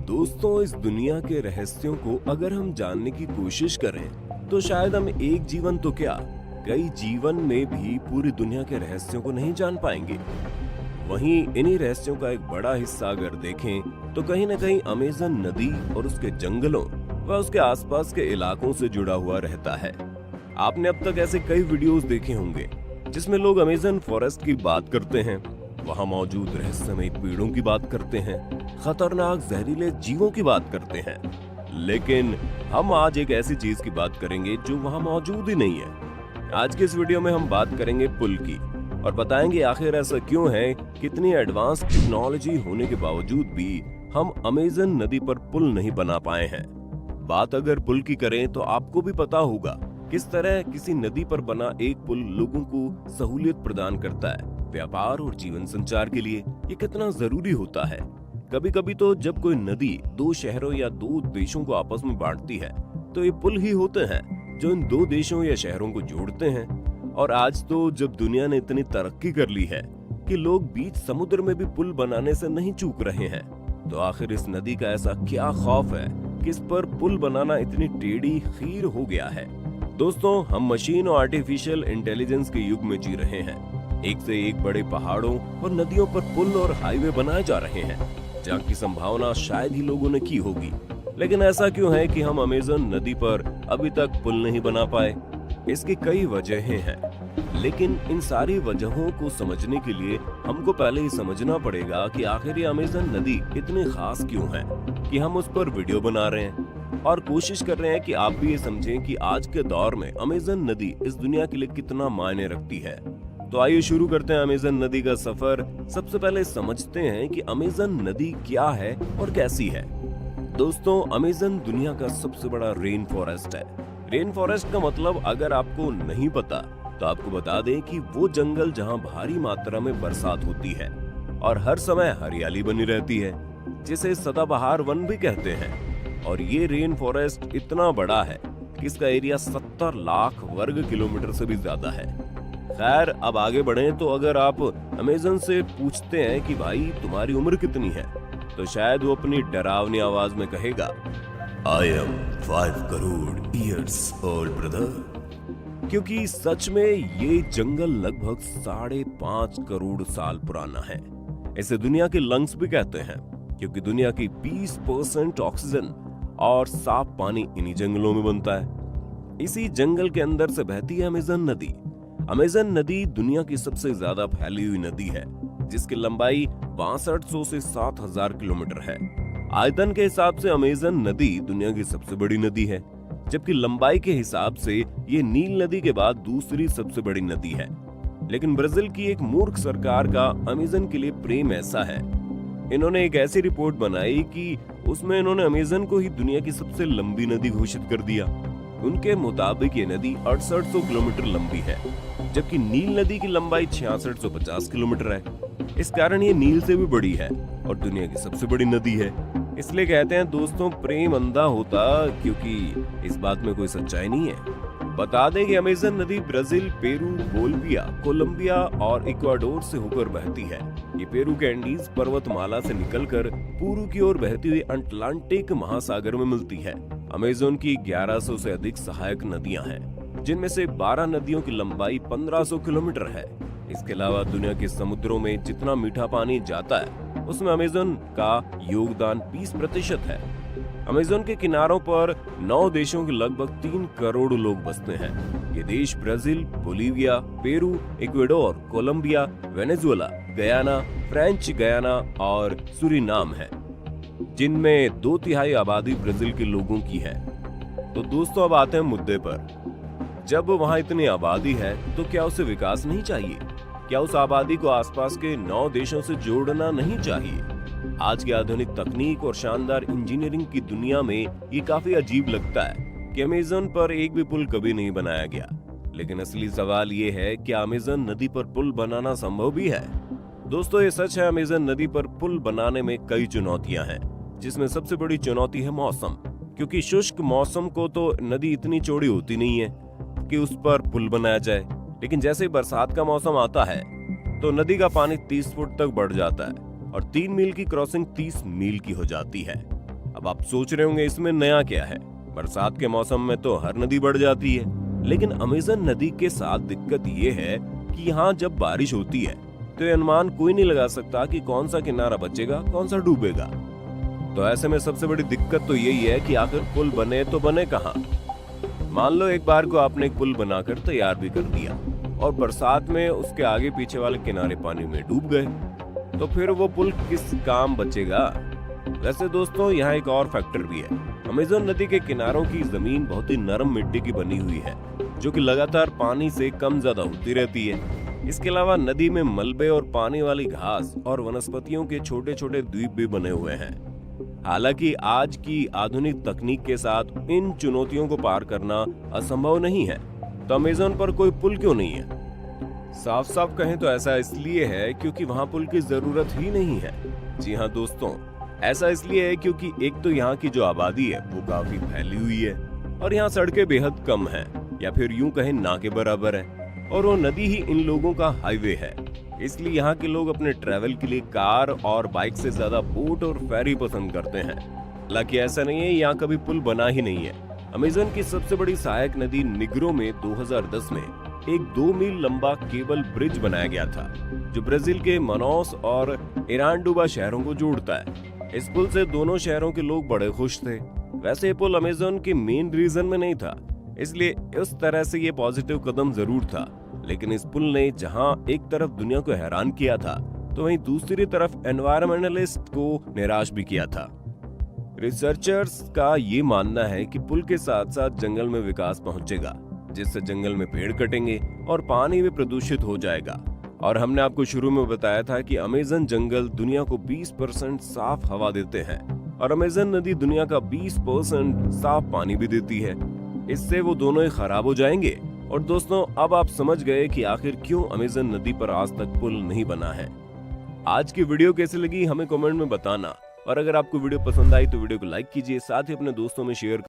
दोस्तों, इस दुनिया के रहस्यों को अगर हम जानने की कोशिश करें तो शायद हम एक जीवन तो क्या, कई जीवन में भी पूरी दुनिया के रहस्यों को नहीं जान पाएंगे। वहीं इन्हीं रहस्यों का एक बड़ा हिस्सा अगर देखें तो कहीं न कहीं अमेज़न नदी और उसके जंगलों व उसके आसपास के इलाकों से जुड़ा हुआ रहता है। आपने अब तक ऐसे कई वीडियोस देखे होंगे जिसमें लोग अमेज़न फॉरेस्ट की बात करते हैं, वहां मौजूद रहस्यमय पेड़ों की बात करते हैं, खतरनाक जहरीले जीवों की बात करते हैं। लेकिन हम आज एक ऐसी चीज की बात करेंगे जो वहां मौजूद ही नहीं है। आज के इस वीडियो में हम बात करेंगे पुल की और बताएंगे आखिर ऐसा क्यों है, कितनी एडवांस टेक्नोलॉजी होने के बावजूद भी हम अमेज़न नदी पर पुल नहीं बना पाए हैं। बात अगर पुल की करें तो आपको भी पता होगा किस तरह किसी नदी पर बना एक पुल लोगों को सहूलियत प्रदान करता है। व्यापार और जीवन संचार के लिए ये कितना जरूरी होता है। कभी कभी तो जब कोई नदी दो शहरों या दो देशों को आपस में बांटती है तो ये पुल ही होते हैं जो इन दो देशों या शहरों को जोड़ते हैं। और आज तो जब दुनिया ने इतनी तरक्की कर ली है कि लोग बीच समुद्र में भी पुल बनाने से नहीं चूक रहे हैं, तो आखिर इस नदी का ऐसा क्या खौफ है कि इस पर पुल बनाना इतनी टेढ़ी खीर हो गया है। दोस्तों, हम मशीन और आर्टिफिशियल इंटेलिजेंस के युग में जी रहे हैं। एक से एक बड़े पहाड़ों और नदियों पर पुल और हाईवे बनाए जा रहे हैं जहाँ की संभावना शायद ही लोगों ने की होगी। लेकिन ऐसा क्यों है कि हम अमेज़न नदी पर अभी तक पुल नहीं बना पाए? इसकी कई वजहें हैं, लेकिन इन सारी वजहों को समझने के लिए हमको पहले ही समझना पड़ेगा कि आखिर ये अमेज़न नदी इतनी खास क्यों है कि हम उस पर वीडियो बना रहे हैं और कोशिश कर रहे हैं कि आप भी ये समझें कि आज के दौर में अमेज़न नदी इस दुनिया के लिए कितना मायने रखती है। तो आइए शुरू करते हैं अमेज़न नदी का सफर। सबसे पहले समझते हैं कि अमेज़न नदी क्या है और कैसी है। दोस्तों, अमेज़न दुनिया का सबसे बड़ा रेन फॉरेस्ट है। रेन फॉरेस्ट का मतलब अगर आपको नहीं पता तो आपको बता दें कि वो जंगल जहां भारी मात्रा में बरसात होती है और हर समय हरियाली बनी रहती है, जिसे सदाबहार वन भी कहते हैं। और ये रेन फॉरेस्ट इतना बड़ा है कि इसका एरिया 70 लाख वर्ग किलोमीटर से भी ज्यादा है। खैर, अब आगे बढ़ें तो अगर आप अमेज़न से पूछते हैं कि भाई तुम्हारी उम्र कितनी है, तो शायद वो अपनी डरावनी आवाज में कहेगा, I am 5 crore years old brother. क्योंकि सच में ये जंगल लगभग 5.5 करोड़ साल पुराना है। इसे दुनिया के लंग्स भी कहते हैं क्योंकि दुनिया की 20% ऑक्सीजन और साफ पानी इन्हीं जंगलों में बनता है। इसी जंगल के अंदर से बहती है अमेज़न नदी। अमेज़न नदी दुनिया की सबसे ज्यादा फैली हुई नदी है, जिसकी लंबाई 6200 से 7000 किलोमीटर है। आयतन के हिसाब से अमेज़न नदी दुनिया की सबसे बड़ी नदी है, जबकि लंबाई के हिसाब से ये नील नदी के बाद दूसरी सबसे बड़ी नदी है। लेकिन ब्राजील की एक मूर्ख सरकार का अमेज़न के लिए प्रेम ऐसा है, इन्होंने एक ऐसी रिपोर्ट बनाई कि उसमें इन्होंने अमेज़न को ही दुनिया की सबसे लंबी नदी घोषित कर दिया। उनके मुताबिक ये नदी 6800 किलोमीटर लंबी है, जबकि नील नदी की लंबाई 6650 किलोमीटर है। इस कारण ये नील से भी बड़ी है और दुनिया की सबसे बड़ी नदी है। इसलिए कहते हैं दोस्तों, प्रेम अंधा होता, क्योंकि इस बात में कोई सच्चाई नहीं है। बता दें कि अमेज़न नदी ब्राजील, पेरू, बोलिविया, कोलंबिया और इक्वाडोर से होकर बहती है। ये पेरू के एंडीज पर्वतमाला से निकलकर पूर्व की ओर बहती हुई अटलांटिक महासागर में मिलती है। अमेज़न की 1100 से अधिक सहायक नदियां हैं, जिनमें से 12 नदियों की लंबाई 1500 किलोमीटर है। इसके अलावा दुनिया के समुद्रों में जितना मीठा पानी जाता है उसमें अमेज़न का योगदान 20% है। अमेज़न के किनारों पर 9 देशों के लगभग 3 करोड़ लोग बसते हैं। ये देश Brazil, Bolivia, Peru, Ecuador, Colombia, Venezuela, Guyana, French Guyana और सूरीनाम है, जिनमें 2/3 आबादी ब्राजील के लोगों की है। तो दोस्तों, अब आते हैं मुद्दे पर। जब वहां इतनी आबादी है तो क्या उसे विकास नहीं चाहिए? क्या उस आबादी को आसपास के 9 देशों से जोड़ना नहीं चाहिए? आज की आधुनिक तकनीक और शानदार इंजीनियरिंग की दुनिया में ये काफी अजीब लगता है कि अमेज़न पर एक भी पुल कभी नहीं बनाया गया। लेकिन असली सवाल ये है, क्या अमेज़न नदी पर पुल बनाना संभव भी है? दोस्तों, ये सच है, अमेज़न नदी पर पुल बनाने में कई चुनौतियां हैं, जिसमें सबसे बड़ी चुनौती है मौसम। क्योंकि शुष्क मौसम को तो नदी इतनी चौड़ी होती नहीं है कि उस पर पुल बनाया जाए। लेकिन जैसे ही बरसात का मौसम आता है तो नदी का पानी 30 फुट तक बढ़ जाता है और 3 मील की क्रॉसिंग 30 मील की हो जाती है। अब आप सोच रहे होंगे इसमें नया क्या है, बरसात के मौसम में तो हर नदी बढ़ जाती है। लेकिन अमेज़न नदी के साथ दिक्कत ये है कि यहाँ जब बारिश होती है तो ये अनुमान कोई नहीं लगा सकता कि कौन सा किनारा बचेगा कौन सा डूबेगा। तो ऐसे में सबसे बड़ी दिक्कत तो यही है कि आखिर पुल बने तो बने कहाँ। मान लो एक बार को आपने एक पुल बनाकर तैयार भी कर दिया और बरसात में उसके आगे पीछे वाले किनारे पानी में डूब गए, तो फिर वो पुल किस काम बचेगा। वैसे दोस्तों यहाँ एक और फैक्टर भी है। अमेज़न नदी के किनारों की जमीन बहुत ही नरम मिट्टी की बनी हुई है जो कि लगातार पानी से कम ज्यादा होती रहती है। इसके अलावा नदी में मलबे और पानी वाली घास और वनस्पतियों के छोटे छोटे द्वीप भी बने हुए हैं। हालांकि आज की आधुनिक तकनीक के साथ इन चुनौतियों को पार करना असंभव नहीं है, तो अमेज़न पर कोई पुल क्यों नहीं है? साफ साफ कहें तो ऐसा इसलिए है क्योंकि वहां पुल की जरूरत ही नहीं है। जी हाँ दोस्तों, ऐसा इसलिए है क्योंकि एक तो यहाँ की जो आबादी है वो काफी फैली हुई है और यहाँ सड़कें बेहद कम हैं, या फिर यूं कहें ना के बराबर है, और वो नदी ही इन लोगों का हाईवे है। इसलिए यहाँ के लोग अपने ट्रैवल के लिए कार और बाइक से ज्यादा बोट और फेरी पसंद करते हैं। हालांकि ऐसा नहीं है यहाँ कभी पुल बना ही नहीं है। अमेज़न की सबसे बड़ी सहायक नदी निग्रो में 2010 में एक 2 मील लंबा केबल ब्रिज बनाया गया था जो ब्राजील के मनौस और इरांडुबा शहरों को जोड़ता है। इस पुल से दोनों शहरों के लोग बड़े खुश थे। वैसे ये पुल अमेज़न के मेन रीजन में नहीं था, इसलिए उस तरह से ये पॉजिटिव कदम जरूर था, लेकिन इस पुल ने जहां एक तरफ दुनिया को हैरान किया था तो वहीं दूसरी तरफ एनवायरमेंटलिस्ट को निराश भी किया था। रिसर्चर्स का ये मानना है कि पुल के साथ साथ जंगल में विकास पहुंचेगा, जिससे जंगल में पेड़ कटेंगे और पानी भी प्रदूषित हो जाएगा। और हमने आपको शुरू में बताया था कि अमेज़न जंगल दुनिया को 20% साफ हवा देते हैं और अमेज़न नदी दुनिया का 20% साफ पानी भी देती है। इससे वो दोनों ही खराब हो जाएंगे। और दोस्तों, अब आप समझ गए कि आखिर क्यों अमेज़न नदी पर आज तक पुल नहीं बना है। आज की वीडियो कैसी लगी हमें कमेंट में बताना, और अगर आपको वीडियो पसंद आई तो वीडियो को लाइक कीजिए, साथ ही अपने दोस्तों में शेयर